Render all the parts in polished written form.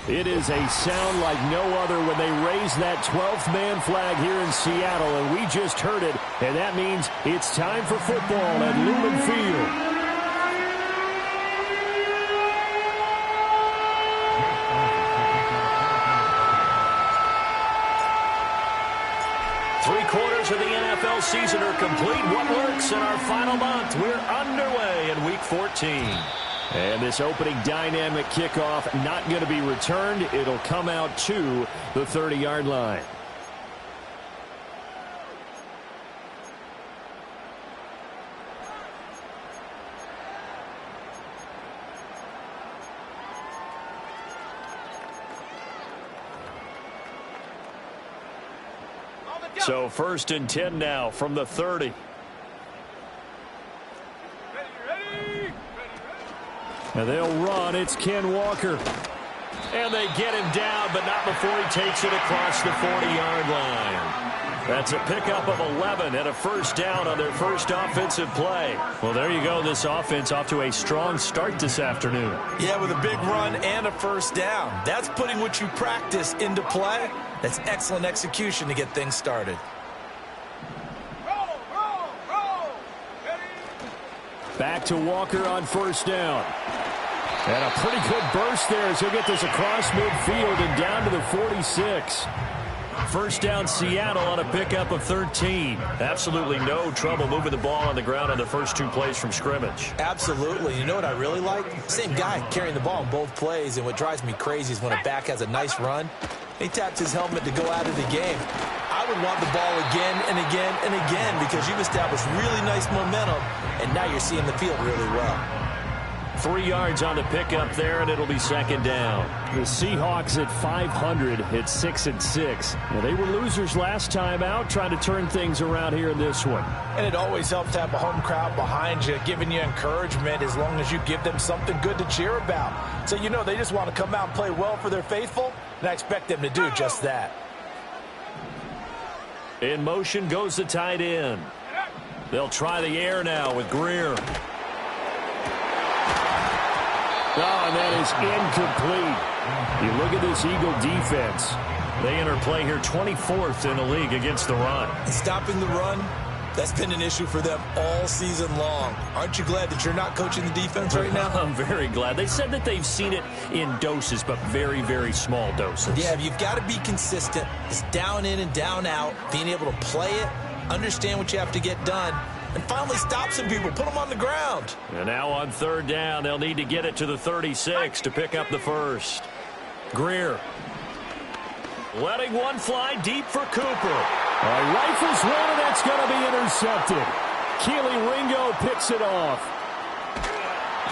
It is a sound like no other when they raise that 12th man flag here in Seattle, and we just heard it, and that means it's time for football at Lumen Field. Three-quarters of the NFL season are complete. What works in our final month? We're underway in Week 14. And this opening dynamic kickoff not going to be returned. It'll come out to the 30-yard line. So 1st and 10 now from the 30. And they'll run. It's Ken Walker. And they get him down, but not before he takes it across the 40-yard line. That's a pickup of 11 and a first down on their first offensive play. Well, there you go. This offense off to a strong start this afternoon. Yeah, with a big run and a first down. That's putting what you practice into play. That's excellent execution to get things started. Back to Walker on first down. And a pretty good burst there as he'll get this across midfield and down to the 46. First down Seattle on a pickup of 13. Absolutely no trouble moving the ball on the ground on the first two plays from scrimmage. Absolutely. You know what I really like? Same guy carrying the ball in both plays, and what drives me crazy is when a back has a nice run, he taps his helmet to go out of the game. I would want the ball again and again and again because you've established really nice momentum, and now you're seeing the field really well. 3 yards on the pickup there, and it'll be second down. The Seahawks at 500 at 6-6. Well, they were losers last time out, trying to turn things around here in this one. And it always helps to have a home crowd behind you, giving you encouragement as long as you give them something good to cheer about. So, you know, they just want to come out and play well for their faithful, and I expect them to do just that. In motion goes the tight end. They'll try the air now with Greer. Oh, and that is incomplete. You look at this Eagle defense. They enter play here 24th in the league against the run. Stopping the run, that's been an issue for them all season long. Aren't you glad that you're not coaching the defense right now? I'm very glad. They said that they've seen it in doses, but very, very small doses. Yeah, you've got to be consistent. It's down in and down out, being able to play it, understand what you have to get done, and finally stop some people, put them on the ground. And now on third down, they'll need to get it to the 36 to pick up the first. Greer letting one fly deep for Cooper. Rifles one, and that's going to be intercepted. Keely Ringo picks it off.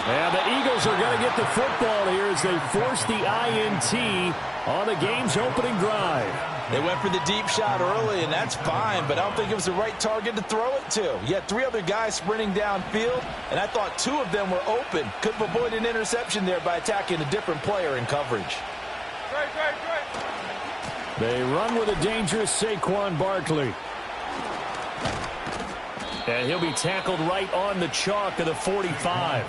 And the Eagles are going to get the football here as they force the INT on the game's opening drive. They went for the deep shot early, and that's fine, but I don't think it was the right target to throw it to. You had 3 other guys sprinting downfield, and I thought 2 of them were open. Could have avoided an interception there by attacking a different player in coverage. They run with a dangerous Saquon Barkley. And he'll be tackled right on the chalk of the 45.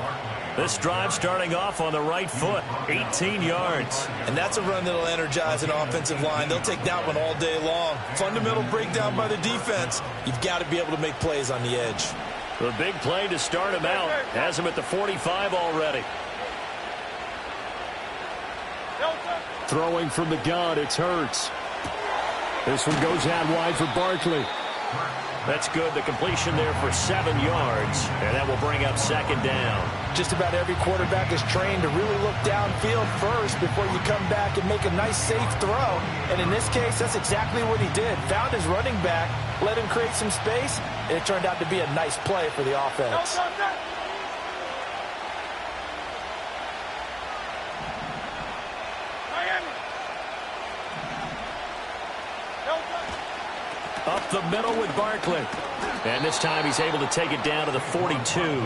This drive starting off on the right foot, 18 yards. And that's a run that'll energize an offensive line. They'll take that one all day long. Fundamental breakdown by the defense. You've got to be able to make plays on the edge. The big play to start him out. Has him at the 45 already. Throwing from the gun, it's Hurts. This one goes out wide for Barkley. That's good. The completion there for 7 yards, and that will bring up second down. Just about every quarterback is trained to really look downfield first before you come back and make a nice, safe throw. And in this case, that's exactly what he did. Found his running back, let him create some space, and it turned out to be a nice play for the offense. Up the middle with Barkley. And this time he's able to take it down to the 42.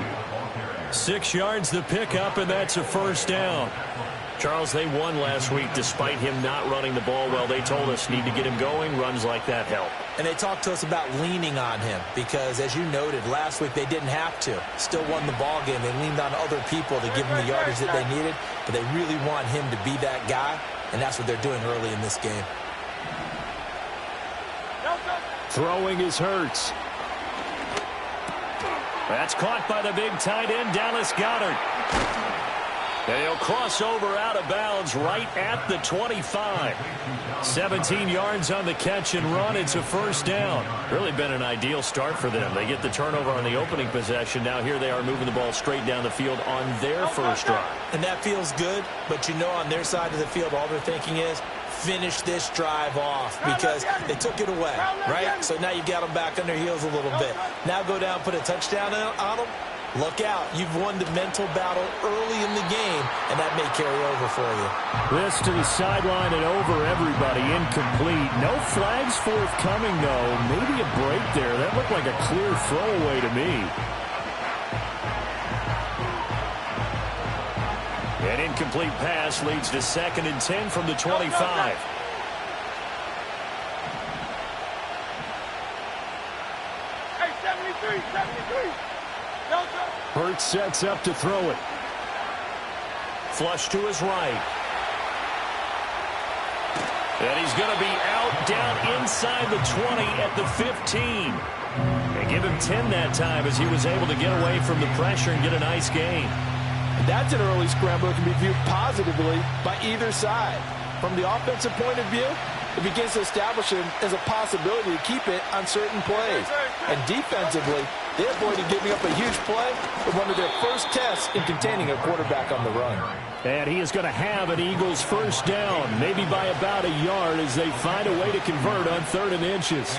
6 yards the pickup, and that's a first down. Charles, they won last week despite him not running the ball well. They told us need to get him going. Runs like that help. And they talked to us about leaning on him because, as you noted, last week they didn't have to. Still won the ball game. They leaned on other people to give him the yardage that they needed, but they really want him to be that guy. and that's what they're doing early in this game. Throwing is Hurts. That's caught by the big tight end, Dallas Goedert. And he'll cross over out of bounds right at the 25. 17 yards on the catch and run. It's a first down. Really been an ideal start for them. They get the turnover on the opening possession. Now here they are moving the ball straight down the field on their first drive. And that feels good, but you know on their side of the field, all they're thinking is, finish this drive off because they took it away, right? So now you've got them back on their heels a little bit. Now go down, put a touchdown on them. Look out. You've won the mental battle early in the game, and that may carry over for you. This to the sideline and over everybody. Incomplete. No flags forthcoming, though. Maybe a break there. That looked like a clear throwaway to me. An incomplete pass leads to 2nd and 10 from the 25. Hey, 73, 73. Hurts sets up to throw it. Flush to his right. And he's going to be out down inside the 20 at the 15. They give him 10 that time as he was able to get away from the pressure and get a nice gain. That's an early scramble that can be viewed positively by either side. From the offensive point of view, it begins to establish it as a possibility to keep it on certain plays. And defensively, they avoided giving up a huge play with one of their first tests in containing a quarterback on the run. And he is going to have an Eagles first down, maybe by about a yard as they find a way to convert on 3rd and inches.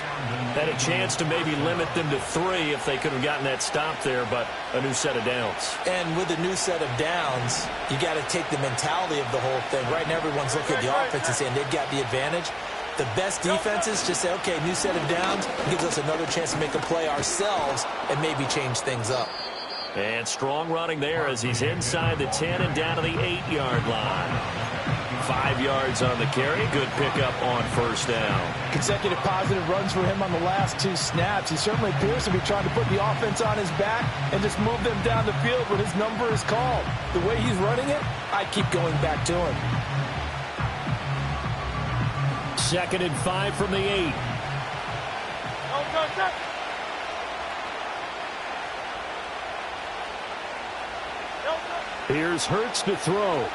Had a chance to maybe limit them to 3 if they could have gotten that stop there, but a new set of downs. And with a new set of downs, you got to take the mentality of the whole thing. Right now, everyone's looking at the offense and saying they've got the advantage. The best defenses just say, okay, new set of downs gives us another chance to make a play ourselves and maybe change things up. And strong running there as he's inside the 10 and down to the 8-yard line. 5 yards on the carry. Good pickup on first down. Consecutive positive runs for him on the last 2 snaps. He certainly appears to be trying to put the offense on his back and just move them down the field when his number is called. The way he's running it, I keep going back to him. 2nd and 5 from the 8. Here's Hurts to throw.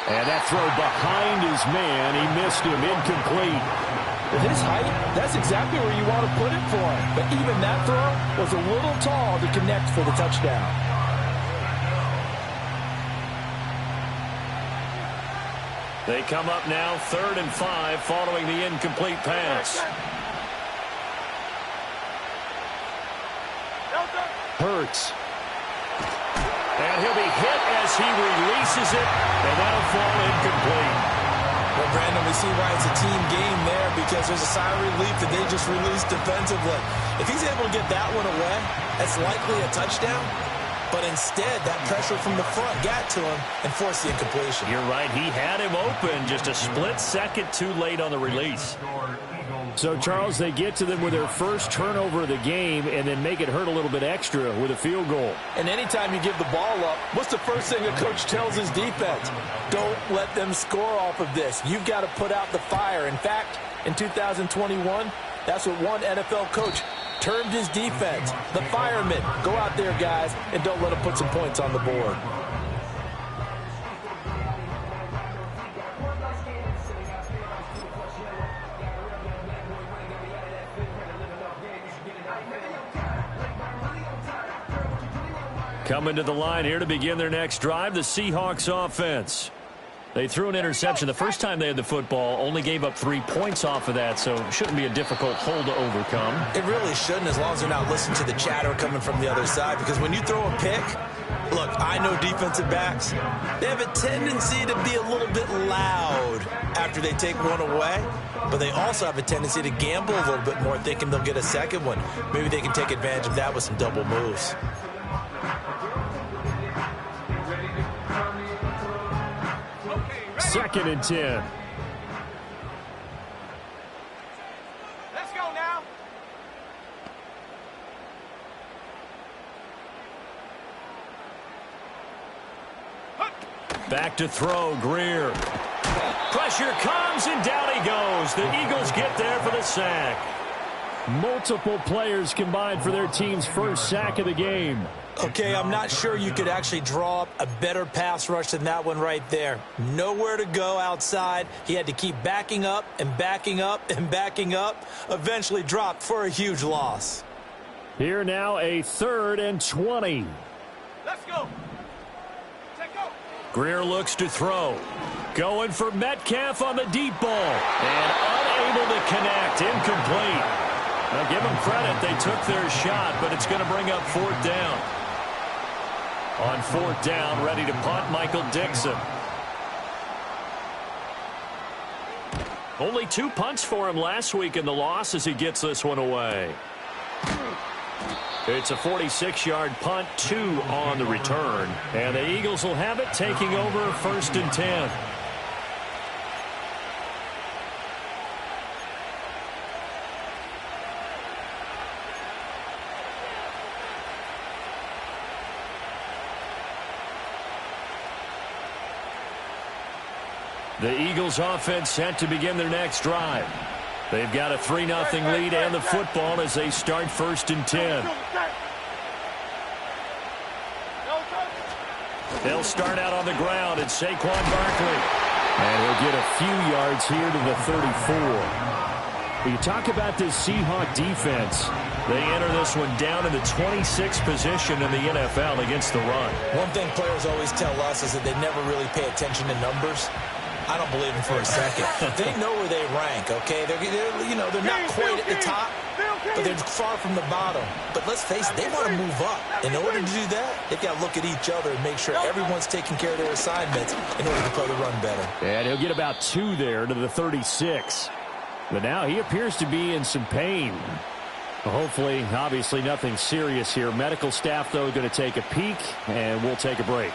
And that throw behind his man. He missed him. Incomplete. With his height, that's exactly where you want to put it for him. But even that throw was a little tall to connect for the touchdown. They come up now 3rd and 5 following the incomplete pass. Hurts. And he'll be hit as he releases it, and that'll fall incomplete. Well, Brandon, we see why it's a team game there because there's a sigh of relief that they just released defensively. If he's able to get that one away, that's likely a touchdown. But instead, that pressure from the front got to him and forced the incompletion. You're right. He had him open. Just a split second too late on the release. So, Charles, they get to them with their first turnover of the game and then make it hurt a little bit extra with a field goal. And anytime you give the ball up, what's the first thing a coach tells his defense? Don't let them score off of this. You've got to put out the fire. In fact, in 2021, that's what one NFL coach termed his defense. The firemen. Go out there, guys, and don't let them put some points on the board. Coming to the line here to begin their next drive, the Seahawks offense. They threw an interception the first time they had the football, only gave up 3 points off of that, so it shouldn't be a difficult hole to overcome. It really shouldn't, as long as they're not listening to the chatter coming from the other side, because when you throw a pick, look, I know defensive backs, they have a tendency to be a little bit loud after they take one away, but they also have a tendency to gamble a little bit more, thinking they'll get a second one. Maybe they can take advantage of that with some double moves. Second and 10. Let's go now. Back to throw, Greer. Pressure comes, and down he goes. The Eagles get there for the sack. Multiple players combined for their team's first sack of the game. Okay, I'm not sure you could actually draw up a better pass rush than that one right there. Nowhere to go outside. He had to keep backing up and backing up and backing up. Eventually dropped for a huge loss. Here now, a 3rd and 20. Let's go. Take go. Greer looks to throw. Going for Metcalf on the deep ball. And unable to connect. Incomplete. Now give them credit. They took their shot, but it's going to bring up 4th down. On 4th down, ready to punt, Michael Dixon. Only 2 punts for him last week in the loss as he gets this one away. It's a 46-yard punt, 2 on the return. And the Eagles will have it, taking over 1st and 10. The Eagles offense set to begin their next drive. They've got a 3-0 lead and the football as they start 1st and 10. They'll start out on the ground at Saquon Barkley. And he'll get a few yards here to the 34. You talk about this Seahawk defense. They enter this one down in the 26th position in the NFL against the run. One thing players always tell us is that they never really pay attention to numbers. I don't believe them for a second. They know where they rank, okay? They're not quite at the top, but they're far from the bottom. But let's face it, they want to move up. In order to do that, they've got to look at each other and make sure everyone's taking care of their assignments in order to play the run better. And he'll get about 2 there to the 36. But now he appears to be in some pain. Hopefully, obviously nothing serious here. Medical staff, though, going to take a peek, and we'll take a break.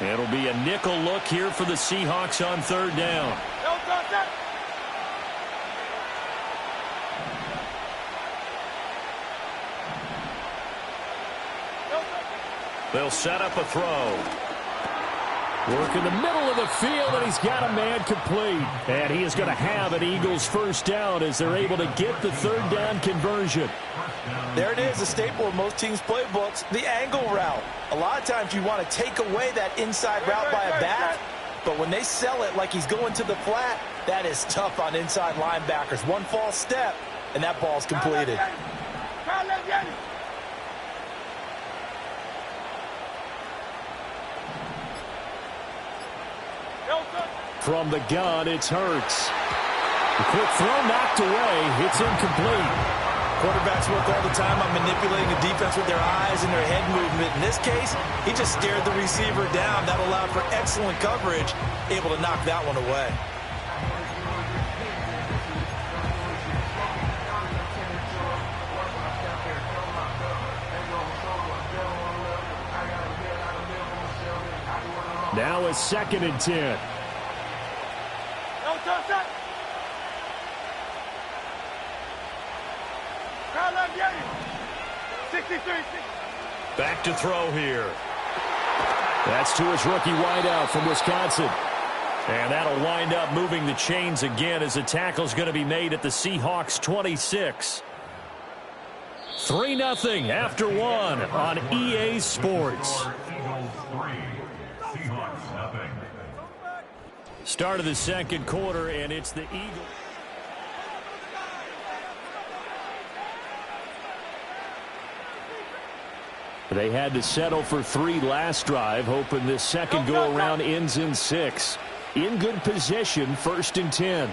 It'll be a nickel look here for the Seahawks on 3rd down. They'll set up a throw. Work in the middle of the field, and he's got a man complete. And he is going to have an Eagles 1st down as they're able to get the 3rd down conversion. There it is, a staple of most teams' playbooks, the angle route. A lot of times you want to take away that inside route by a back, but when they sell it like he's going to the flat, that is tough on inside linebackers. One false step, and that ball's completed. From the gun, it's Hurts. The quick throw knocked away. It's incomplete. Quarterbacks work all the time on manipulating the defense with their eyes and their head movement. In this case, he just stared the receiver down. That allowed for excellent coverage, able to knock that one away. Now it's 2nd and 10. Back to throw here. That's to his rookie wideout from Wisconsin. And that'll wind up moving the chains again as the tackle's going to be made at the Seahawks 26. 3-0 after 1 on EA Sports. Start of the 2nd quarter, and it's the Eagles. They had to settle for 3 last drive, hoping this second go-around ends in 6. In good position, 1st and 10.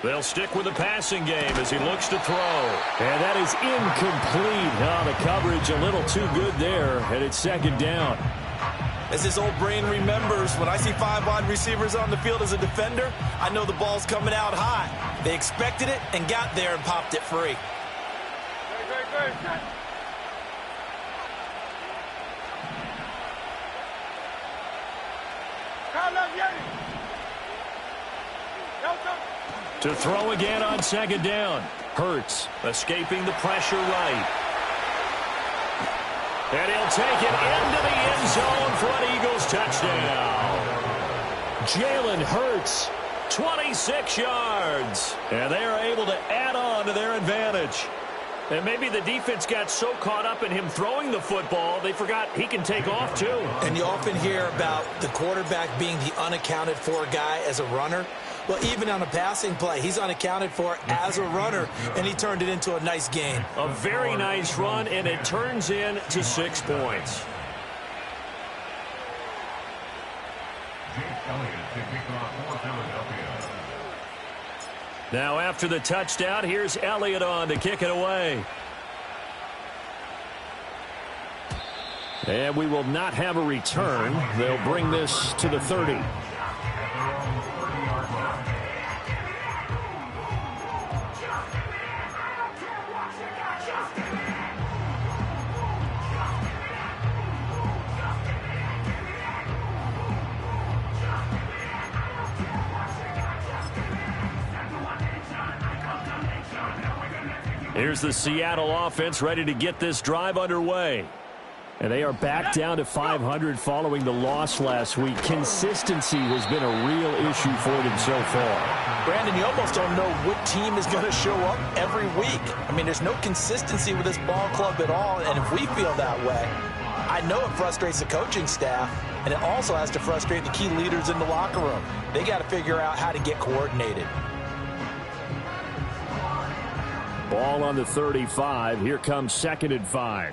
They'll stick with the passing game as he looks to throw. And that is incomplete. The coverage a little too good there, and it's 2nd down. As his old brain remembers, when I see 5 wide receivers on the field as a defender, I know the ball's coming out high. They expected it and got there and popped it free. To throw again on second down. Hurts escaping the pressure right. And he'll take it into the end zone for an Eagles touchdown. Jalen Hurts, 26 yards. And they are able to add on to their advantage. And maybe the defense got so caught up in him throwing the football, they forgot he can take off too. And you often hear about the quarterback being the unaccounted for guy as a runner. Well, even on a passing play, he's unaccounted for as a runner, and he turned it into a nice gain. A very nice run, and it turns into 6 points. Now after the touchdown, here's Elliott on to kick it away. And we will not have a return. They'll bring this to the 30. Here's the Seattle offense ready to get this drive underway. And they are back down to 500 following the loss last week. Consistency has been a real issue for them so far. Brandon, you almost don't know what team is going to show up every week. I mean, there's no consistency with this ball club at all, and if we feel that way, I know it frustrates the coaching staff, and it also has to frustrate the key leaders in the locker room. They got to figure out how to get coordinated. Ball on the 35. Here comes 2nd and 5.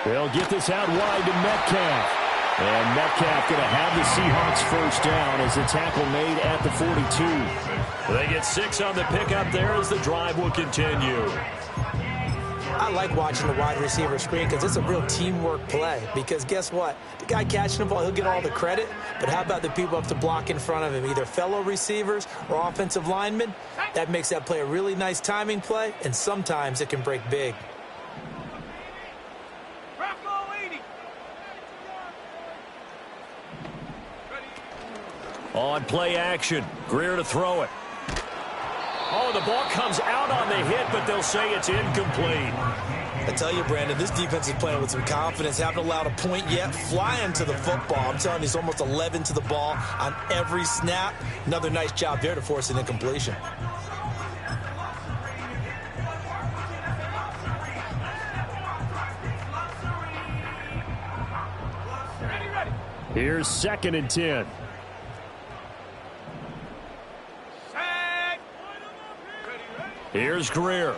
They'll get this out wide to Metcalf. And Metcalf going to have the Seahawks first down as a tackle made at the 42. They get 6 on the pickup there as the drive will continue. I like watching the wide receiver screen because it's a real teamwork play. Because guess what? The guy catching the ball, he'll get all the credit. But how about the people up to block in front of him, either fellow receivers or offensive linemen? That makes that play a really nice timing play, and sometimes it can break big. On play action, Greer to throw it. Oh, the ball comes out on the hit, but they'll say it's incomplete. I tell you, Brandon, this defense is playing with some confidence. Haven't allowed a point yet. Flying to the football. I'm telling you, it's almost 11 to the ball on every snap. Another nice job there to force an incompletion. Here's 2nd and 10. Here's Greer.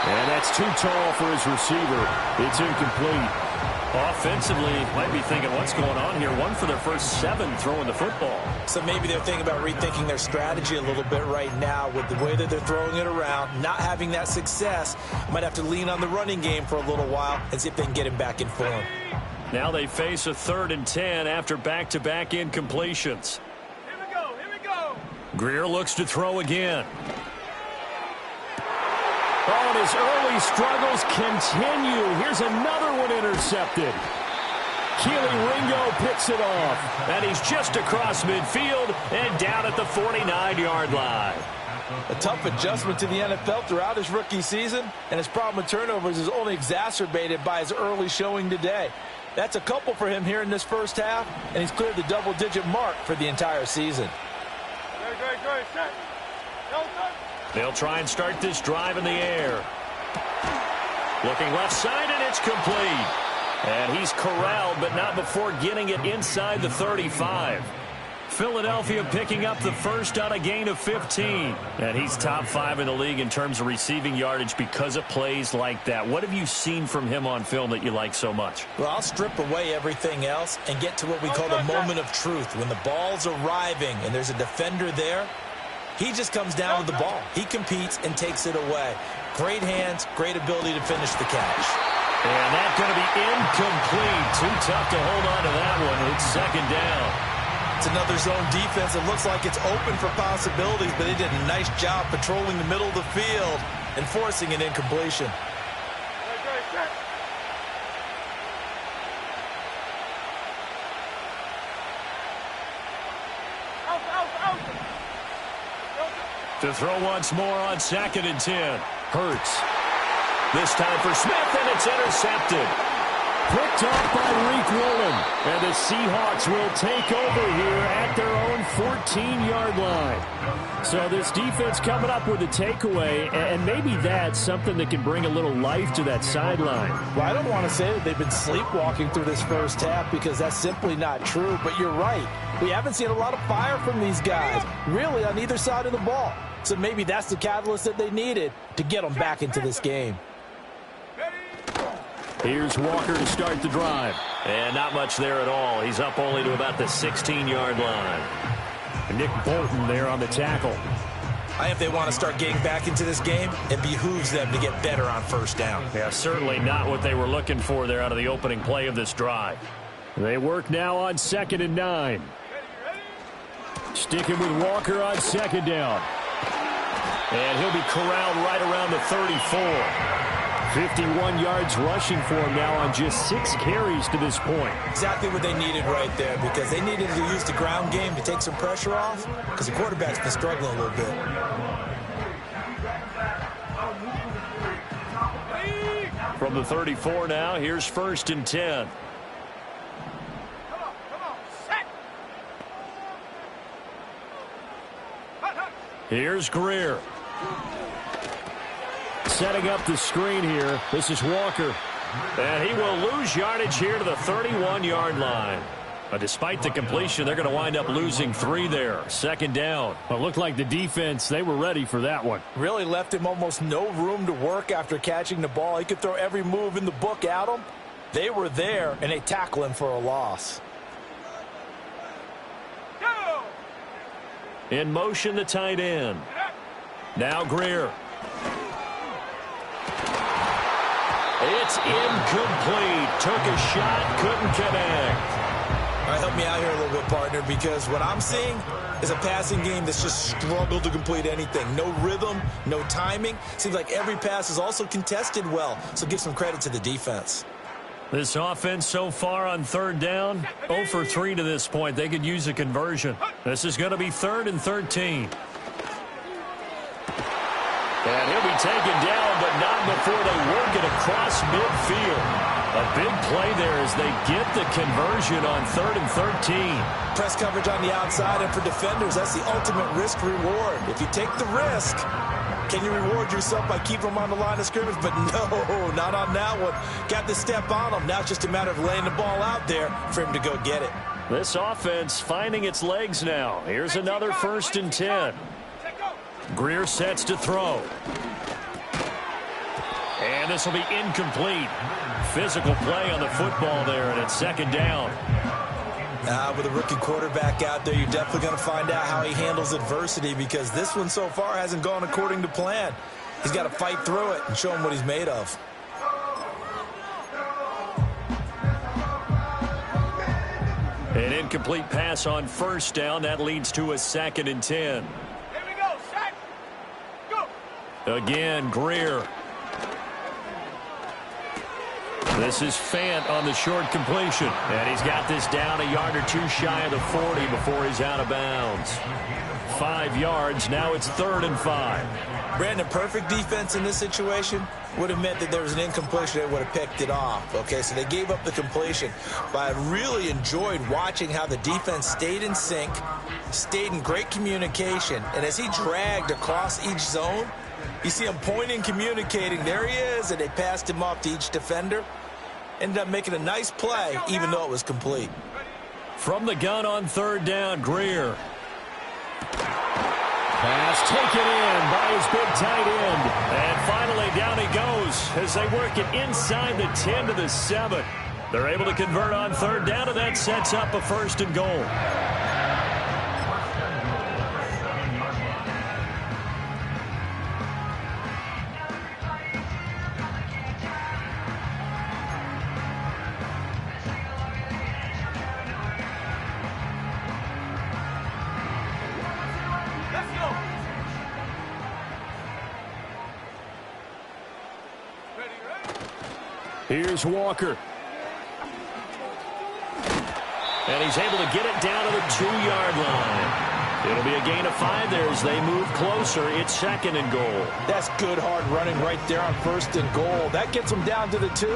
And that's too tall for his receiver. It's incomplete. Offensively, might be thinking, what's going on here? 1 for their first 7 throwing the football. So maybe they're thinking about rethinking their strategy a little bit right now with the way that they're throwing it around, not having that success. Might have to lean on the running game for a little while and see if they can get him back in form. Now they face a 3rd and 10 after back-to-back incompletions. Greer looks to throw again. Oh, and his early struggles continue. Here's another one intercepted. Keely Ringo picks it off. And he's just across midfield and down at the 49-yard line. A tough adjustment to the NFL throughout his rookie season, and his problem with turnovers is only exacerbated by his early showing today. That's a couple for him here in this first half, and he's cleared the double-digit mark for the entire season. They'll try and start this drive in the air. Looking left side, and it's complete. And he's corralled, but not before getting it inside the 35. Philadelphia picking up the first on a gain of 15. And he's top 5 in the league in terms of receiving yardage because of plays like that. What have you seen from him on film that you like so much? Well, I'll strip away everything else and get to what we call the moment of truth. When the ball's arriving and there's a defender there, he just comes down with the ball. He competes and takes it away. Great hands, great ability to finish the catch. And that's going to be incomplete. Too tough to hold on to that one. It's 2nd down. It's another zone defense. It looks like it's open for possibilities, but they did a nice job patrolling the middle of the field and forcing an incompletion. To throw once more on 2nd and 10. Hurts. This time for Smith, and it's intercepted. Picked off by Reek Woolen. And the Seahawks will take over here at their own 14-yard line. So this defense coming up with a takeaway, and maybe that's something that can bring a little life to that sideline. Well, I don't want to say that they've been sleepwalking through this first half because that's simply not true, but you're right. We haven't seen a lot of fire from these guys, really, on either side of the ball. So maybe that's the catalyst that they needed to get them back into this game. Here's Walker to start the drive. And not much there at all. He's up only to about the 16-yard line. Nick Bolton there on the tackle. If they want to start getting back into this game, it behooves them to get better on first down. Yeah, certainly not what they were looking for there out of the opening play of this drive. They work now on 2nd and 9. Sticking with Walker on 2nd down. And he'll be corralled right around the 34. 51 yards rushing for him now on just 6 carries to this point. Exactly what they needed right there, because they needed to use the ground game to take some pressure off, because the quarterback's been struggling a little bit. From the 34 now, here's 1st and 10. Here's Greer. Setting up the screen here. This is Walker. And he will lose yardage here to the 31-yard line. But despite the completion, they're going to wind up losing 3 there. 2nd down. Well, it looked like the defense, they were ready for that one. Really left him almost no room to work after catching the ball. He could throw every move in the book at him. They were there, and they tackle him for a loss. In motion, the tight end. Now Greer. It's incomplete. Took a shot, couldn't connect. All right, help me out here a little bit, partner, because what I'm seeing is a passing game that's just struggled to complete anything. No rhythm, no timing. Seems like every pass is also contested well, so give some credit to the defense. This offense so far on 3rd down, 0 for 3 to this point. They could use a conversion. This is going to be 3rd and 13. And he'll be taken down, but not before they work it across midfield. A big play there as they get the conversion on 3rd and 13. Press coverage on the outside, and for defenders, that's the ultimate risk-reward. If you take the risk, can you reward yourself by keeping them on the line of scrimmage? But no, not on that one. Got the step on them. Now it's just a matter of laying the ball out there for him to go get it. This offense finding its legs now. Here's another 1st and 10. Greer sets to throw. And this will be incomplete. Physical play on the football there, and it's 2nd down. With a rookie quarterback out there, you're definitely going to find out how he handles adversity, because this one so far hasn't gone according to plan. He's got to fight through it and show him what he's made of. An incomplete pass on 1st down. That leads to a 2nd and 10. Here we go, set, go. Again, Greer. This is Fant on the short completion. And he's got this down a yard or 2 shy of the 40 before he's out of bounds. 5 yards. Now it's 3rd and 5. Brandon, perfect defense in this situation would have meant that there was an incompletion. They would have picked it off. Okay, so they gave up the completion. But I really enjoyed watching how the defense stayed in sync, stayed in great communication. And as he dragged across each zone, you see him pointing, communicating. There he is, and they passed him off to each defender. Ended up making a nice play, even though it was complete. From the gun on 3rd down, Greer. Pass taken in by his big tight end. And finally down he goes as they work it inside the 10 to the 7. They're able to convert on 3rd down, and that sets up a 1st and goal. Here's Walker. And he's able to get it down to the 2-yard line. It'll be a gain of 5 there as they move closer. It's 2nd and goal. That's good hard running right there on 1st and goal. That gets them down to the 2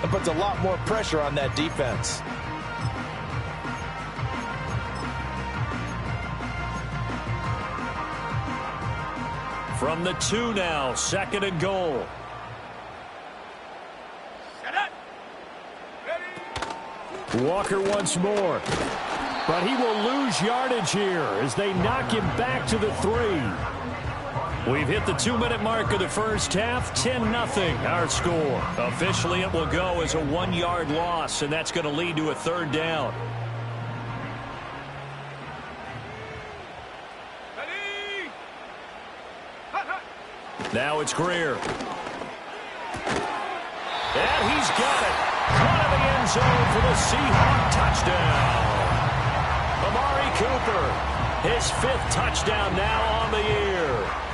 and puts a lot more pressure on that defense. From the 2 now, 2nd and goal. Set up. Ready. Walker once more. But he will lose yardage here as they knock him back to the 3. We've hit the 2-minute mark of the first half. 10-0 our score. Officially, it will go as a 1-yard loss, and that's going to lead to a 3rd down. Ready. Hut, hut. Now it's Greer. And he's got it. Out of the end zone for the Seahawk touchdown. Amari Cooper, his 5th touchdown now on the year.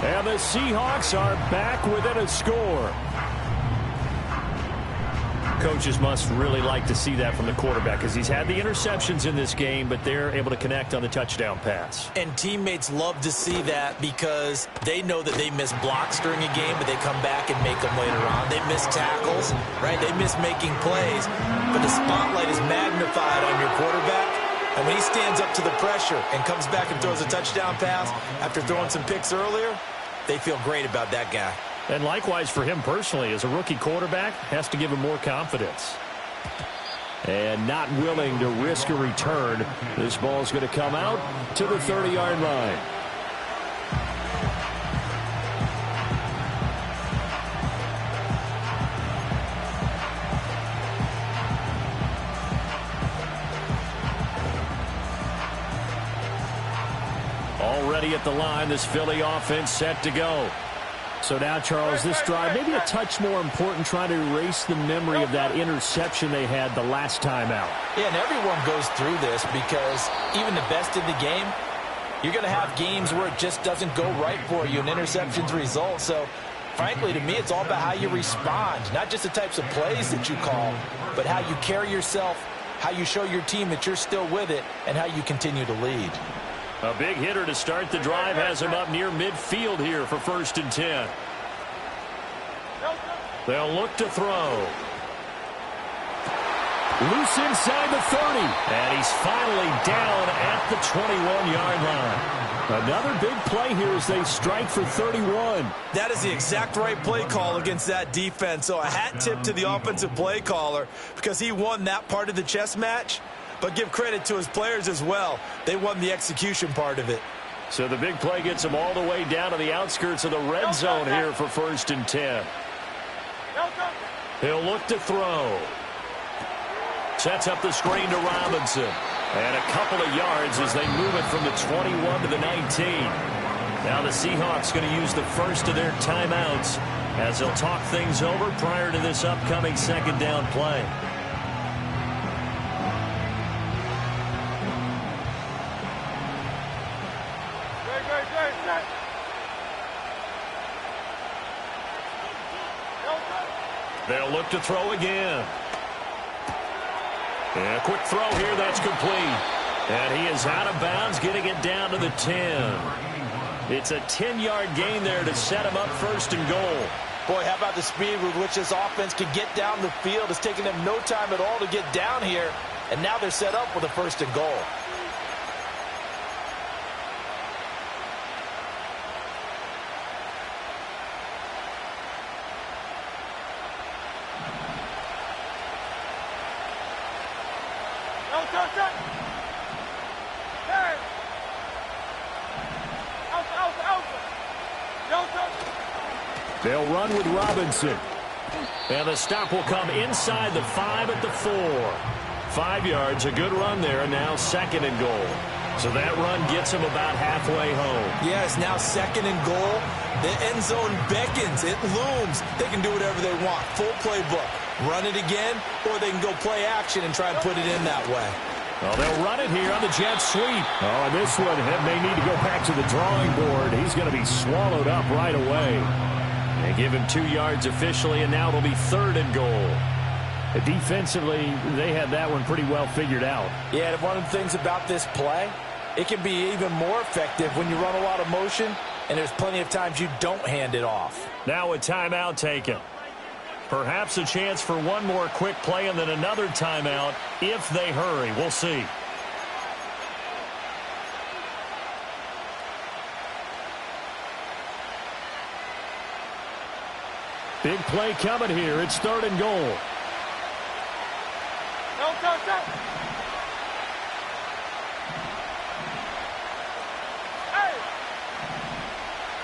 And the Seahawks are back within a score. Coaches must really like to see that from the quarterback because he's had the interceptions in this game, but they're able to connect on the touchdown pass. And teammates love to see that because they know that they miss blocks during a game, but they come back and make them later on. They miss tackles, right? They miss making plays, but the spotlight is magnified on your quarterback. And when he stands up to the pressure and comes back and throws a touchdown pass after throwing some picks earlier, they feel great about that guy. And likewise for him personally, as a rookie quarterback, has to give him more confidence. And not willing to risk a return. This ball's going to come out to the 30-yard line. Already at the line, this Philly offense set to go. So now, Charles, this drive, maybe a touch more important, trying to erase the memory of that interception they had the last time out. Yeah, and everyone goes through this because even the best in the game, you're going to have games where it just doesn't go right for you, and interceptions result. So, frankly, to me, it's all about how you respond, not just the types of plays that you call, but how you carry yourself, how you show your team that you're still with it, and how you continue to lead. A big hitter to start the drive has him up near midfield here for 1st and 10. They'll look to throw. Loose inside the 30. And he's finally down at the 21-yard line. Another big play here as they strike for 31. That is the exact right play call against that defense. So a hat tip to the offensive play caller because he won that part of the chess match. But give credit to his players as well. They won the execution part of it. So the big play gets him all the way down to the outskirts of the red zone here for 1st and 10. He'll look to throw. Sets up the screen to Robinson. And a couple of yards as they move it from the 21 to the 19. Now the Seahawks going to use the first of their timeouts as they'll talk things over prior to this upcoming 2nd down play. They'll look to throw again. And a quick throw here, that's complete. And he is out of bounds, getting it down to the 10. It's a 10-yard gain there to set him up 1st and goal. Boy, how about the speed with which this offense can get down the field? It's taken them no time at all to get down here. And now they're set up with a 1st and goal. They'll run with Robinson. And the stop will come inside the 5 at the 4. 5 yards, a good run there, and now 2nd and goal. So that run gets him about halfway home. Yes, now 2nd and goal. The end zone beckons. It looms. They can do whatever they want. Full playbook. Run it again, or they can go play action and try and put it in that way. Well, they'll run it here on the jet sweep. Oh, and this one may need to go back to the drawing board. He's going to be swallowed up right away. They give him 2 yards officially, and now it'll be 3rd and goal. Defensively, they had that one pretty well figured out. Yeah, and one of the things about this play, it can be even more effective when you run a lot of motion, and there's plenty of times you don't hand it off. Now a timeout taken. Perhaps a chance for one more quick play and then another timeout if they hurry. We'll see. Big play coming here. It's 3rd and goal. No touch. Hey!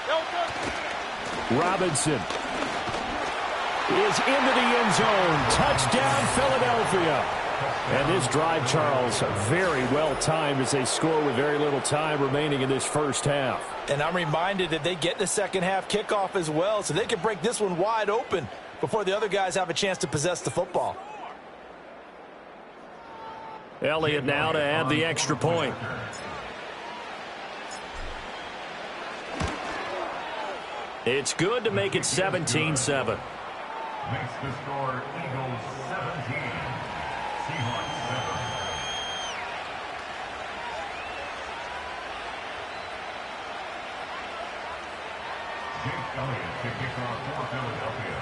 No touch. Robinson is into the end zone. Touchdown, Philadelphia. And this drive, Charles, very well timed as they score with very little time remaining in this first half. And I'm reminded that they get the second half kickoff as well, so they can break this one wide open before the other guys have a chance to possess the football. Elliott now to add the extra point. It's good to make it 17-7. Makes the score Eagles 17, Seahawks 7. Jake Elliott to kick off for Philadelphia.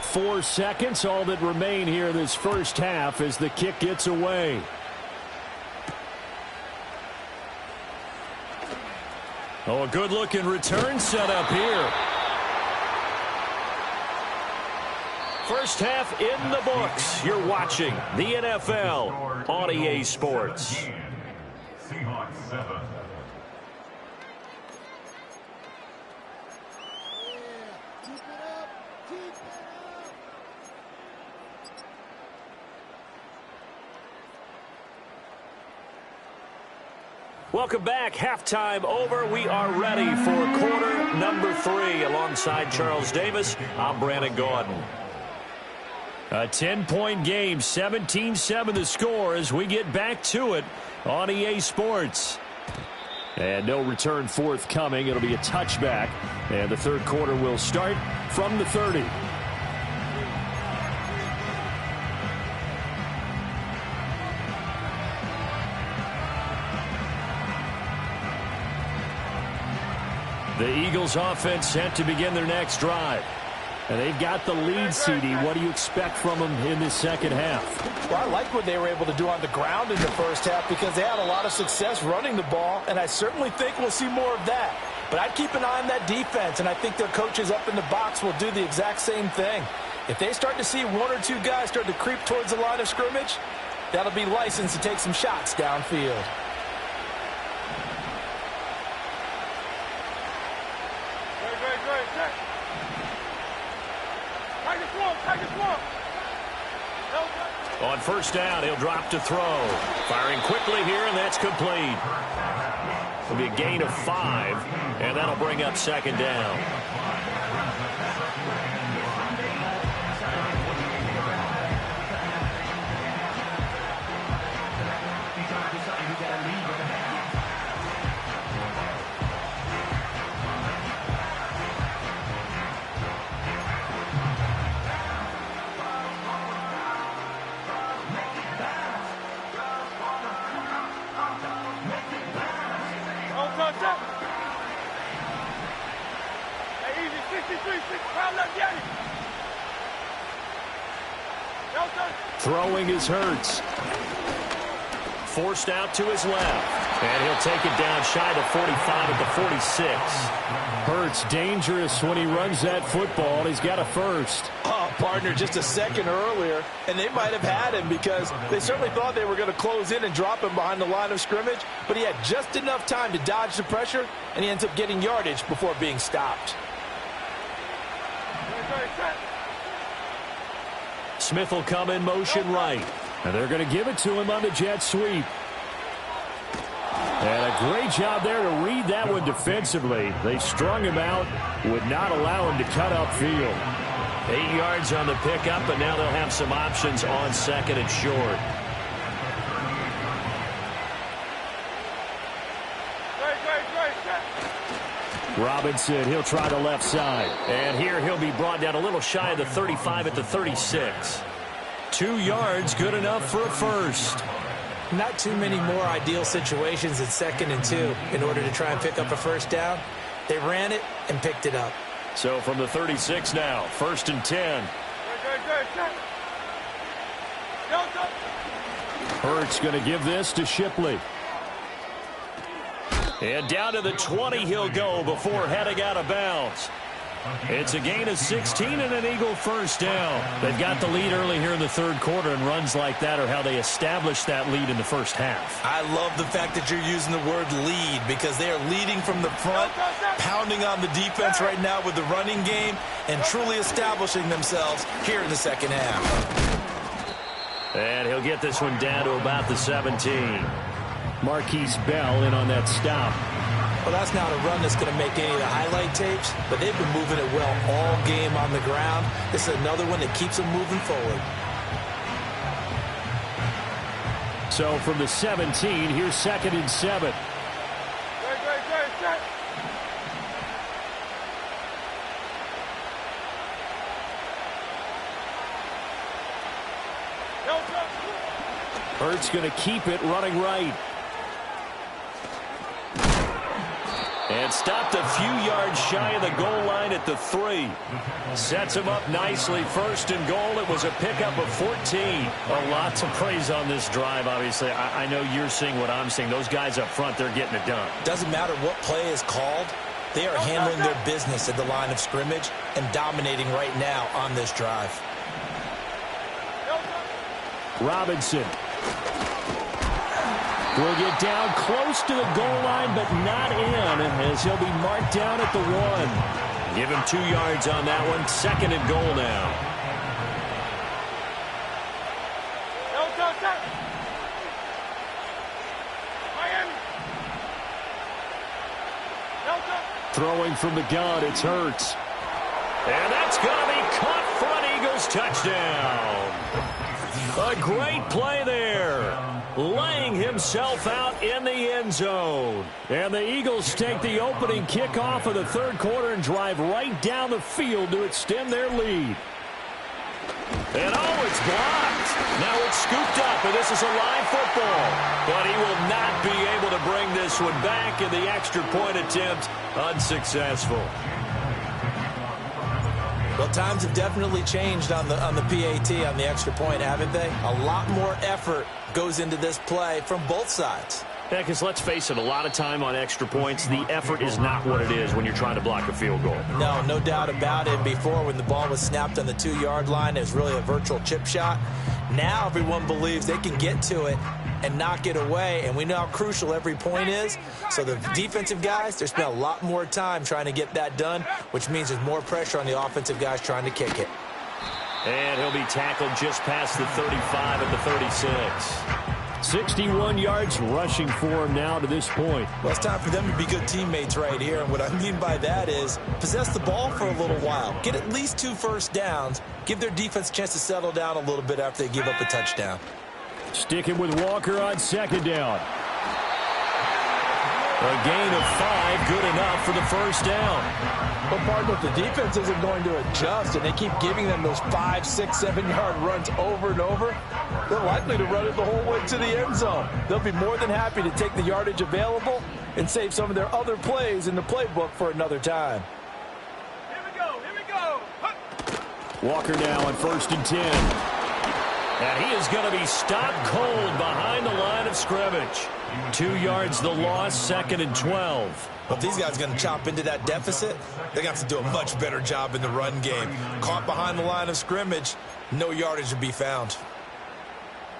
4 seconds, all that remain here in this first half as the kick gets away. Oh, a good-looking return set up here. First half in the books. You're watching the NFL on EA Sports. Seahawks 7. Welcome back. Halftime over. We are ready for quarter number 3. Alongside Charles Davis, I'm Brandon Gaudin. A 10-point game, 17-7 the score as we get back to it on EA Sports. And no return forthcoming. It'll be a touchback. And the third quarter will start from the 30. The Eagles offense set to begin their next drive. And they've got the lead, CD. What do you expect from them in this second half? Well, I like what they were able to do on the ground in the first half because they had a lot of success running the ball, and I certainly think we'll see more of that. But I'd keep an eye on that defense, and I think their coaches up in the box will do the exact same thing. If they start to see 1 or 2 guys start to creep towards the line of scrimmage, that'll be licensed to take some shots downfield. On first down, he'll drop to throw. Firing quickly here, and that's complete. It'll be a gain of 5, and that'll bring up second down. Throwing is Hurts. Forced out to his left. And he'll take it down shy of 45 at the 46. Hurts dangerous when he runs that football. He's got a first. Oh, partner, just a second earlier, and they might have had him because they certainly thought they were going to close in and drop him behind the line of scrimmage, but he had just enough time to dodge the pressure, and he ends up getting yardage before being stopped. Smith will come in motion right. And they're going to give it to him on the jet sweep. And a great job there to read that one defensively. They strung him out, would not allow him to cut upfield. 8 yards on the pickup, but now they'll have some options on second and short. Robinson, he'll try the left side. And here he'll be brought down a little shy of the 35 at the 36. 2 yards, good enough for a first. Not too many more ideal situations in 2nd and 2 in order to try and pick up a first down. They ran it and picked it up. So from the 36 now, 1st and 10. Hurts going to give this to Shipley. And down to the 20 he'll go before heading out of bounds. It's a gain of 16 and an Eagle first down. They've got the lead early here in the 3rd quarter, and runs like that are how they establish that lead in the first half. I love the fact that you're using the word lead because they are leading from the front, pounding on the defense right now with the running game, and truly establishing themselves here in the 2nd half. And he'll get this one down to about the 17. Marquise Bell in on that stop. Well, that's not a run that's going to make any of the highlight tapes, but they've been moving it well all game on the ground. This is another one that keeps them moving forward. So from the 17, here's 2nd and 7. Hurts going to keep it running right. And stopped a few yards shy of the goal line at the 3. Sets him up nicely. 1st and goal. It was a pickup of 14. A lot to praise on this drive, obviously. I know you're seeing what I'm seeing. Those guys up front, they're getting it done. Doesn't matter what play is called. They are handling their business at the line of scrimmage and dominating right now on this drive. Robinson will get down close to the goal line, but not in, as he'll be marked down at the 1. Give him 2 yards on that one. 2nd and goal now. Throwing from the gun, it's Hurts. And that's going to be caught for an Eagles touchdown. A great play there. Laying himself out in the end zone. And the Eagles take the opening kickoff of the 3rd quarter and drive right down the field to extend their lead. And oh, it's blocked. Now it's scooped up, and this is a live football. But he will not be able to bring this one back, in the extra point attempt unsuccessful. Well, times have definitely changed on the PAT, on the extra point, haven't they? A lot more effort goes into this play from both sides. Yeah, because let's face it, a lot of time on extra points, the effort is not what it is when you're trying to block a field goal. No doubt about it. Before, when the ball was snapped on the 2-yard line, it was really a virtual chip shot. Now everyone believes they can get to it and knock it away, and we know how crucial every point is. So the defensive guys, they spend a lot more time trying to get that done, which means there's more pressure on the offensive guys trying to kick it. And he'll be tackled just past the 35 at the 36. 61 yards rushing for him now to this point. Well, it's time for them to be good teammates right here, and what I mean by that is possess the ball for a little while. Get at least 2 first downs. Give their defense a chance to settle down a little bit after they give up a touchdown. Sticking with Walker on 2nd down. A gain of 5, good enough for the first down. But partner, if the defense isn't going to adjust and they keep giving them those 5, 6, 7-yard runs over and over, they're likely to run it the whole way to the end zone. They'll be more than happy to take the yardage available and save some of their other plays in the playbook for another time. Here we go. Walker now on 1st and 10. And he is going to be stopped cold behind the line of scrimmage. 2 yards the loss, 2nd and 12. Well, if these guys are going to chop into that deficit, they're going to have to do a much better job in the run game. Caught behind the line of scrimmage, no yardage to be found.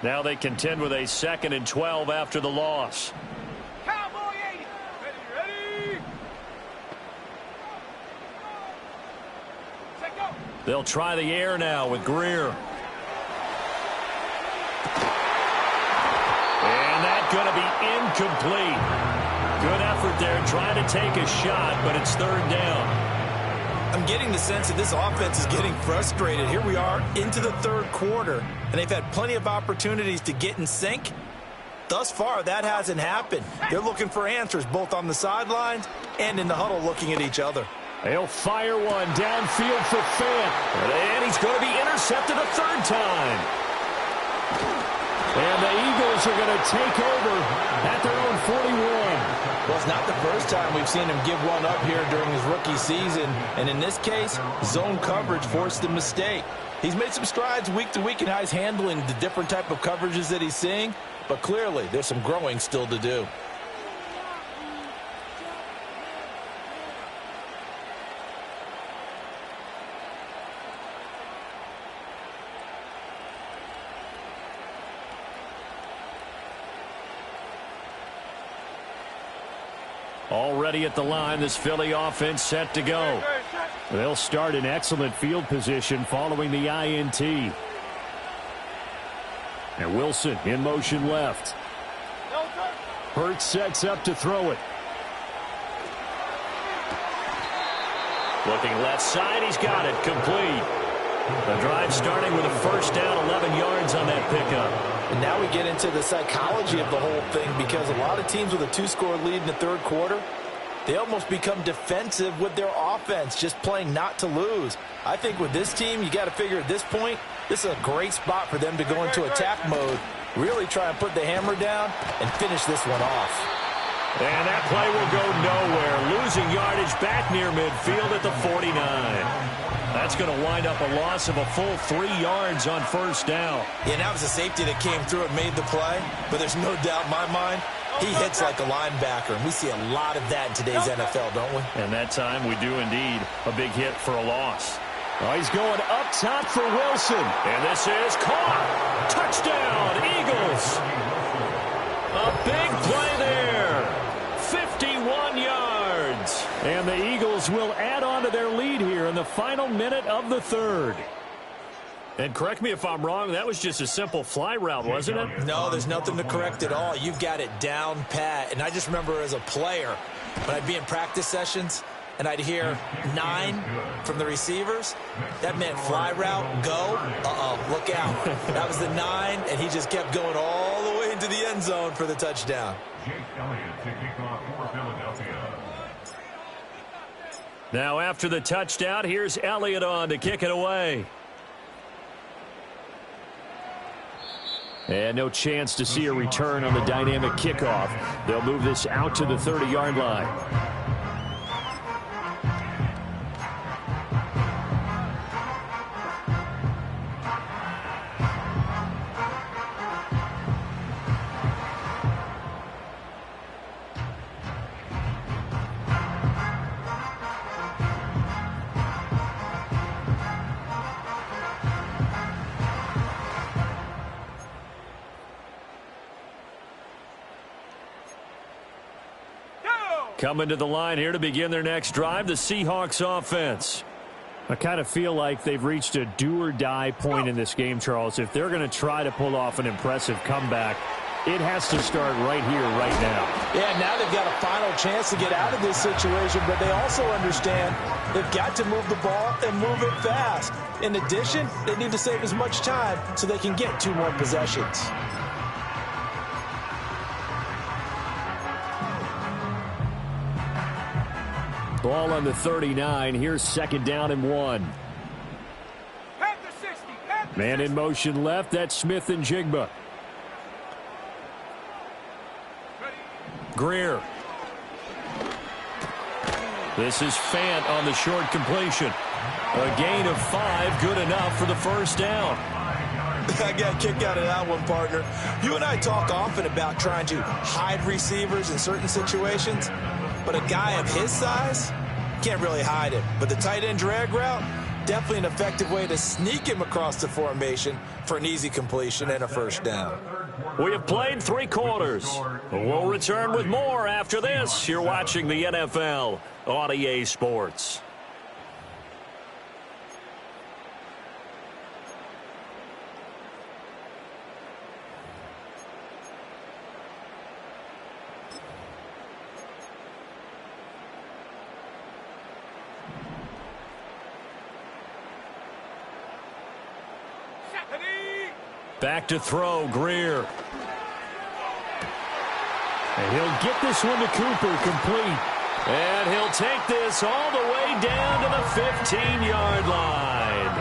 Now they contend with a 2nd and 12 after the loss. Cowboy 80. Ready. Set, go. They'll try the air now with Greer. And that's going to be incomplete. Good effort there trying to take a shot, but it's 3rd down. I'm getting the sense that this offense is getting frustrated. Here we are into the 3rd quarter, and they've had plenty of opportunities to get in sync. Thus far, that hasn't happened. They're looking for answers both on the sidelines and in the huddle looking at each other. He'll fire one downfield for Fant. And he's going to be intercepted a 3rd time. And the Eagles Colts are going to take over at their own 41. Well, it's not the first time we've seen him give one up here during his rookie season. And in this case, zone coverage forced the mistake. He's made some strides week to week in how he's handling the different type of coverages that he's seeing. But clearly, there's some growing still to do. Already at the line, this Philly offense set to go. They'll start in excellent field position following the INT. And Wilson in motion left. Hurts sets up to throw it. Looking left side, he's got it, complete. The drive starting with a first down, 11 yards on that pickup. And now we get into the psychology of the whole thing, because a lot of teams with a 2-score lead in the third quarter, they almost become defensive with their offense, just playing not to lose. I think with this team, you got to figure at this point, this is a great spot for them to go into attack mode, really try and put the hammer down and finish this one off. And that play will go nowhere. Losing yardage back near midfield at the 49. That's going to wind up a loss of a full 3 yards on first down. Yeah, that was a safety that came through and made the play, but there's no doubt in my mind, he hits like a linebacker, and we see a lot of that in today's NFL, don't we? And that time we do indeed a big hit for a loss. Oh, he's going up top for Wilson. And this is caught. Touchdown, Eagles. A big play there. 51 yards. And the Eagles will add on to their lead here in the final minute of the third. And correct me if I'm wrong, that was just a simple fly route, wasn't it? No, there's nothing to correct at all. You've got it down pat. And I just remember as a player, when I'd be in practice sessions and I'd hear 9 from the receivers, that meant fly route, go, look out. That was the 9, and he just kept going all the way into the end zone for the touchdown. Now after the touchdown, here's Elliott on to kick it away. And no chance to see a return on the dynamic kickoff. They'll move this out to the 30-yard line. Coming to the line here to begin their next drive, the Seahawks offense. I kind of feel like they've reached a do-or-die point in this game, Charles. If they're going to try to pull off an impressive comeback, it has to start right here, right now. Yeah, now they've got a final chance to get out of this situation, but they also understand they've got to move the ball and move it fast. In addition, they need to save as much time so they can get 2 more possessions. Ball on the 39. Here's second down and 1. Man in motion left. That's Smith and Jigba. Greer. This is Fant on the short completion. A gain of 5, good enough for the first down. I got a kick out of that one, partner. You and I talk often about trying to hide receivers in certain situations, but a guy of his size can't really hide him. But the tight end drag route, definitely an effective way to sneak him across the formation for an easy completion and a first down. We have played 3 quarters. We'll return with more after this. You're watching the NFL on EA Sports. Back to throw, Greer. And he'll get this one to Cooper, complete. And he'll take this all the way down to the 15-yard line.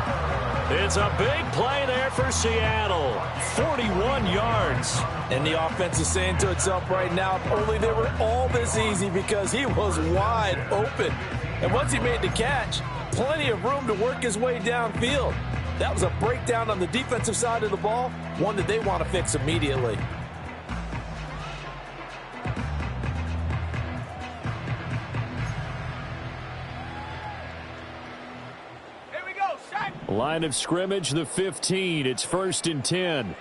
It's a big play there for Seattle. 41 yards. And the offense is saying to itself right now, if only they were all this easy, because he was wide open. And once he made the catch, plenty of room to work his way downfield. That was a breakdown on the defensive side of the ball, one that they want to fix immediately. Here we go, Shaq. Line of scrimmage, the 15. It's 1st and 10.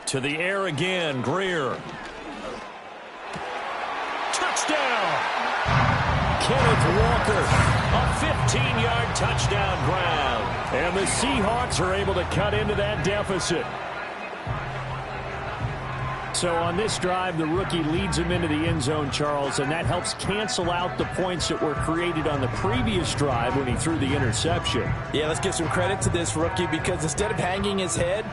To the air again, Greer. Touchdown! Kenneth Walker, a 15-yard touchdown grab. And the Seahawks are able to cut into that deficit. So on this drive, the rookie leads him into the end zone, Charles, and that helps cancel out the points that were created on the previous drive when he threw the interception. Yeah, let's give some credit to this rookie, because instead of hanging his head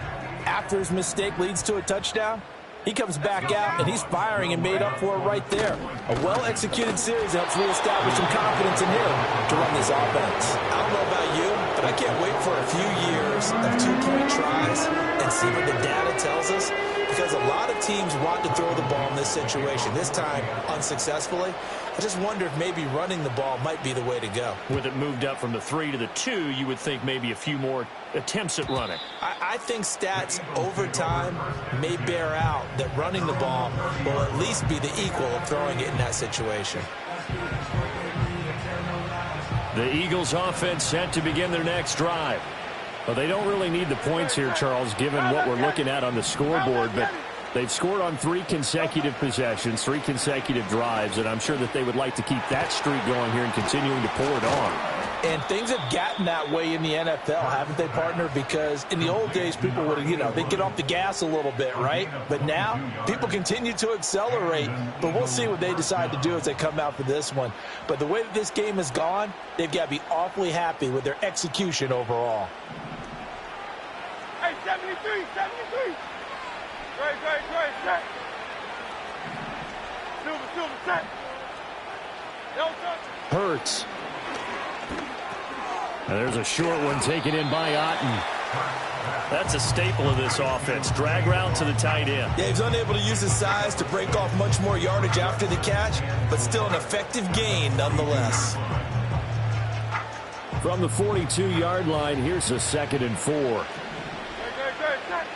after his mistake leads to a touchdown, he comes back out and he's firing and made up for it right there. A well-executed series helps reestablish some confidence in him to run this offense. I don't know about you, but I can't wait for a few years of two-point tries and see what the data tells us, because a lot of teams want to throw the ball in this situation. This time, unsuccessfully. I just wonder if maybe running the ball might be the way to go. With it moved up from the 3 to the 2, you would think maybe a few more attempts at running. I think stats over time may bear out that running the ball will at least be the equal of throwing it in that situation. The Eagles offense set to begin their next drive. Well, they don't really need the points here, Charles, given what we're looking at on the scoreboard, but they've scored on 3 consecutive possessions, 3 consecutive drives, and I'm sure that they would like to keep that streak going here and continuing to pour it on. And things have gotten that way in the NFL, haven't they, partner? Because in the old days, people would, they'd get off the gas a little bit, right? But now, people continue to accelerate. But we'll see what they decide to do as they come out for this one. But the way that this game has gone, they've got to be awfully happy with their execution overall. Hey, 73, 73. Great, set. Silver, set. Hurts. Now there's a short one taken in by Otten. That's a staple of this offense. Drag route to the tight end. Yeah, he's unable to use his size to break off much more yardage after the catch, but still an effective gain nonetheless. From the 42-yard line, here's a 2nd and 4. Great, set.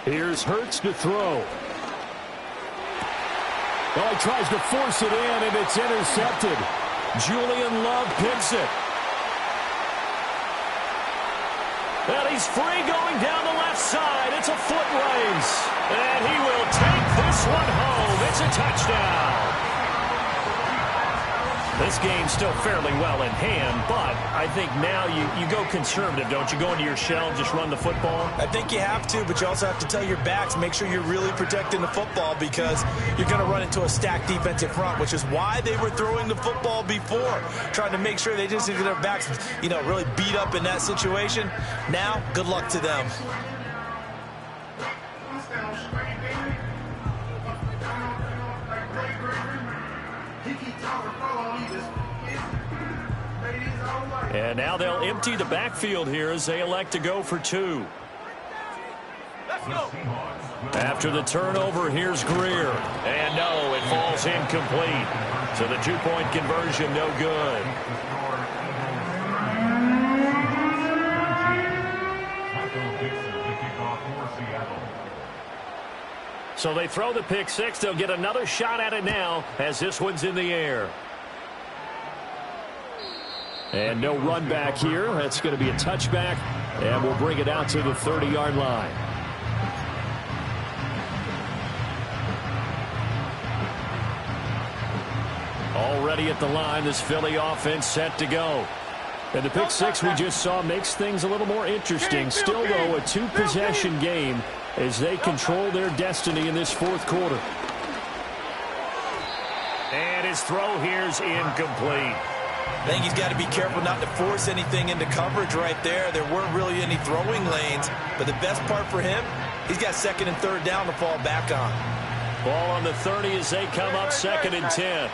Here's Hurts to throw. Well, he tries to force it in, and it's intercepted. Julian Love picks it. And he's free going down the left side. It's a foot race. And he will take this one home. It's a touchdown. This game's still fairly well in hand, but I think now you go conservative, don't you? Go into your shell and just run the football? I think you have to, but you also have to tell your backs, make sure you're really protecting the football, because you're going to run into a stacked defensive front, which is why they were throwing the football before, trying to make sure they just get their backs, really beat up in that situation. Now, good luck to them. And now they'll empty the backfield here as they elect to go for 2. Let's go. After the turnover, here's Greer. And no, it falls incomplete. So the 2-point conversion, no good. So they throw the pick 6. They'll get another shot at it now as this one's in the air. And no run back here. That's going to be a touchback, and we'll bring it out to the 30-yard line. Already at the line, this Philly offense set to go. And the pick 6 we just saw makes things a little more interesting. Still, though, a 2-possession game as they control their destiny in this 4th quarter. And his throw here's incomplete. I think he's got to be careful not to force anything into coverage right there. There weren't really any throwing lanes, but the best part for him, he's got 2nd and 3rd down to fall back on. Ball on the 30 as they come up 2nd and 10.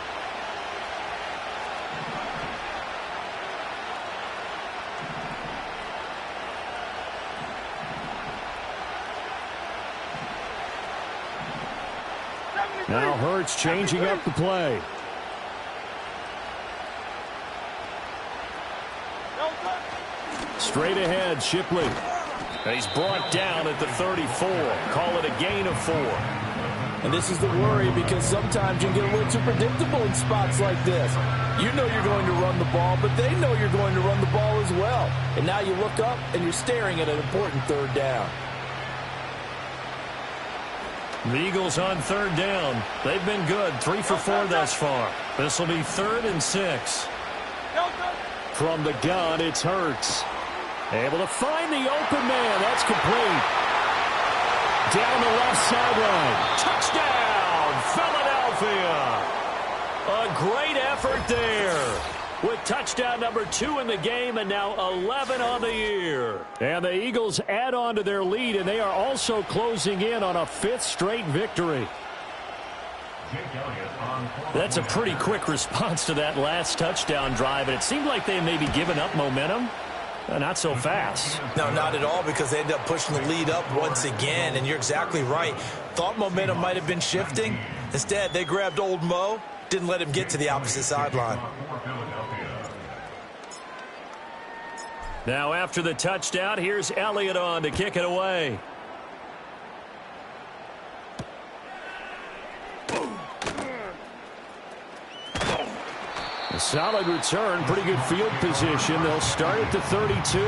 Now Hurts changing up the play. Straight ahead, Shipley. He's brought down at the 34. Call it a gain of 4. And this is the worry because sometimes you can get a little too predictable in spots like this. You know you're going to run the ball, but they know you're going to run the ball as well. And now you look up and you're staring at an important 3rd down. The Eagles on 3rd down. They've been good, 3 for 4 thus far. This will be 3rd and 6. From the gun, it's Hurts. Able to find the open man. That's complete. Down the left sideline. Touchdown, Philadelphia. A great effort there. With touchdown number 2 in the game and now 11 on the year. And the Eagles add on to their lead, and they are also closing in on a 5th straight victory. That's a pretty quick response to that last touchdown drive, and it seemed like they may be giving up momentum. Not so fast. No, not at all, because they end up pushing the lead up once again, and you're exactly right. Thought momentum might have been shifting. Instead, they grabbed old Mo, didn't let him get to the opposite sideline. Now after the touchdown, here's Elliott on to kick it away. A solid return, pretty good field position. They'll start at the 32.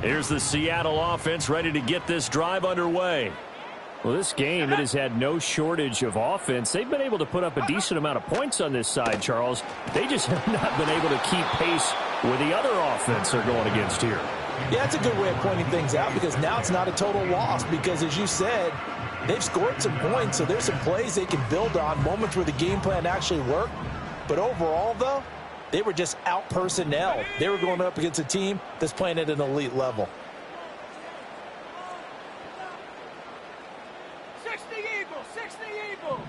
Here's the Seattle offense ready to get this drive underway. Well, this game, it has had no shortage of offense. They've been able to put up a decent amount of points on this side, Charles. They just have not been able to keep pace with the other offense they're going against here. Yeah, that's a good way of pointing things out because now it's not a total loss because, as you said, they've scored some points, so there's some plays they can build on, moments where the game plan actually worked. But overall, though, they were just out-personnel. They were going up against a team that's playing at an elite level. 60 Eagles, 60 Eagles.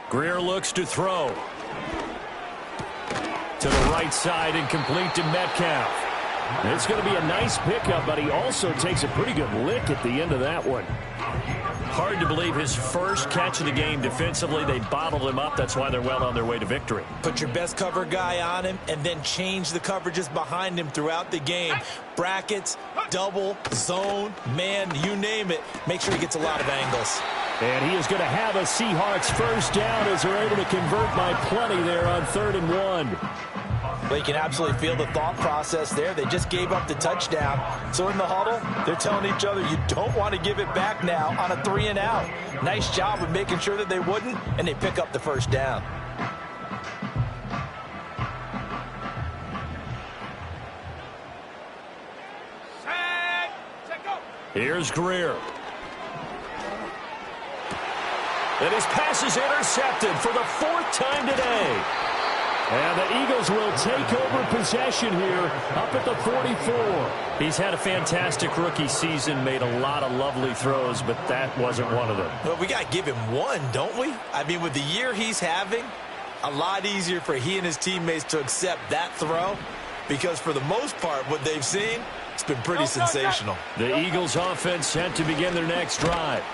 Greer looks to throw. To the right side and complete to Metcalf. It's going to be a nice pickup, but he also takes a pretty good lick at the end of that one. Hard to believe his first catch of the game defensively. They bottled him up. That's why they're well on their way to victory. Put your best cover guy on him and then change the coverages behind him throughout the game. Brackets, double, zone, man, you name it. Make sure he gets a lot of angles. And he is going to have a Seahawks first down as they're able to convert by plenty there on 3rd and 1. Well, you can absolutely feel the thought process there. They just gave up the touchdown. So in the huddle, they're telling each other, you don't want to give it back now on a 3 and out. Nice job of making sure that they wouldn't, and they pick up the first down. Set, go. Here's Greer. And his pass is intercepted for the 4th time today. And the Eagles will take over possession here up at the 44. He's had a fantastic rookie season, made a lot of lovely throws, but that wasn't one of them. Well, we got to give him one, don't we? I mean, with the year he's having, a lot easier for he and his teammates to accept that throw because for the most part, what they've seen, it's been pretty sensational. The Eagles offense set to begin their next drive.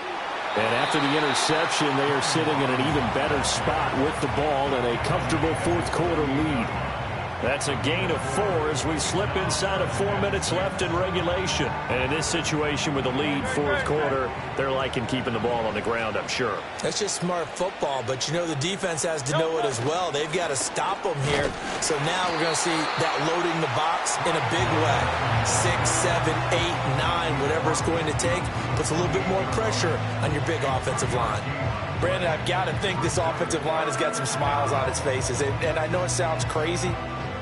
And after the interception, they are sitting in an even better spot with the ball and a comfortable 4th quarter lead. That's a gain of 4 as we slip inside of 4 minutes left in regulation. And in this situation with the lead 4th quarter, they're liking keeping the ball on the ground, I'm sure. That's just smart football, but you know the defense has to know it as well. They've got to stop them here. So now we're going to see that loading the box in a big way. 6, 7, 8, 9, whatever it's going to take, puts a little bit more pressure on your big offensive line. Brandon, I've got to think this offensive line has got some smiles on its faces. And I know it sounds crazy,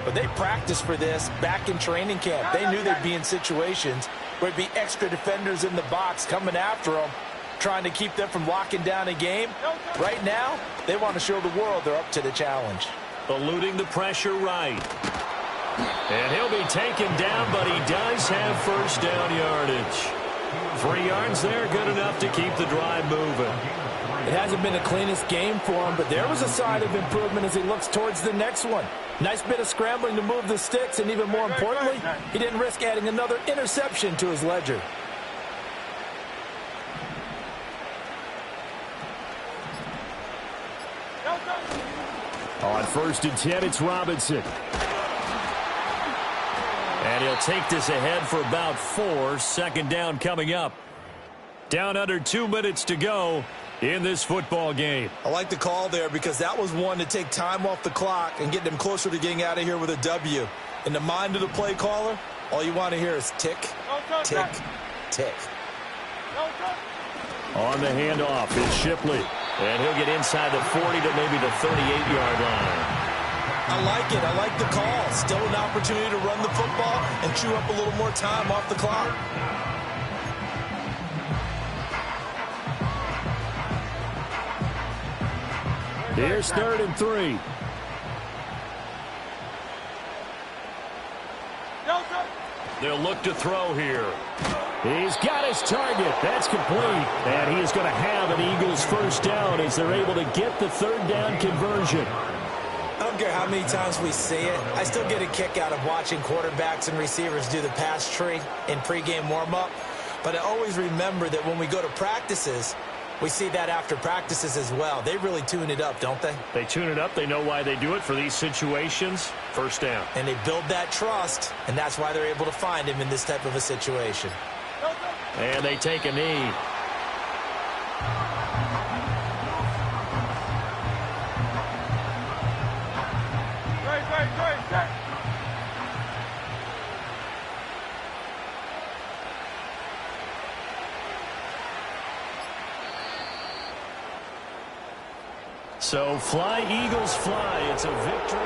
but they practiced for this back in training camp. They knew they'd be in situations There'd be extra defenders in the box coming after them, trying to keep them from locking down a game. Right now, they want to show the world they're up to the challenge. Eluding the pressure right. And he'll be taken down, but he does have first down yardage. 3 yards there, good enough to keep the drive moving. It hasn't been the cleanest game for him, but there was a sign of improvement as he looks towards the next one. Nice bit of scrambling to move the sticks, and even more importantly, he didn't risk adding another interception to his ledger. On 1st and 10, it's Robinson. And he'll take this ahead for about 4. Second down coming up. Down under 2 minutes to go in this football game. I like the call there because that was one to take time off the clock and get them closer to getting out of here with a W. In the mind of the play caller, all you want to hear is tick, tick, tick. On the handoff is Shipley. And he'll get inside the 40 to maybe the 38-yard line. I like it. I like the call. Still an opportunity to run the football and chew up a little more time off the clock. Here's 3rd and 3. They'll look to throw here. He's got his target. That's complete. And he is going to have an Eagles first down as they're able to get the 3rd down conversion. I don't care how many times we see it. I still get a kick out of watching quarterbacks and receivers do the pass tree in pregame warm-up. But I always remember that when we go to practices, we see that after practices as well. They really tune it up, don't they? They tune it up. They know why they do it for these situations. First down. And they build that trust, and that's why they're able to find him in this type of a situation. And they take a knee. So fly, Eagles, fly. It's a victory.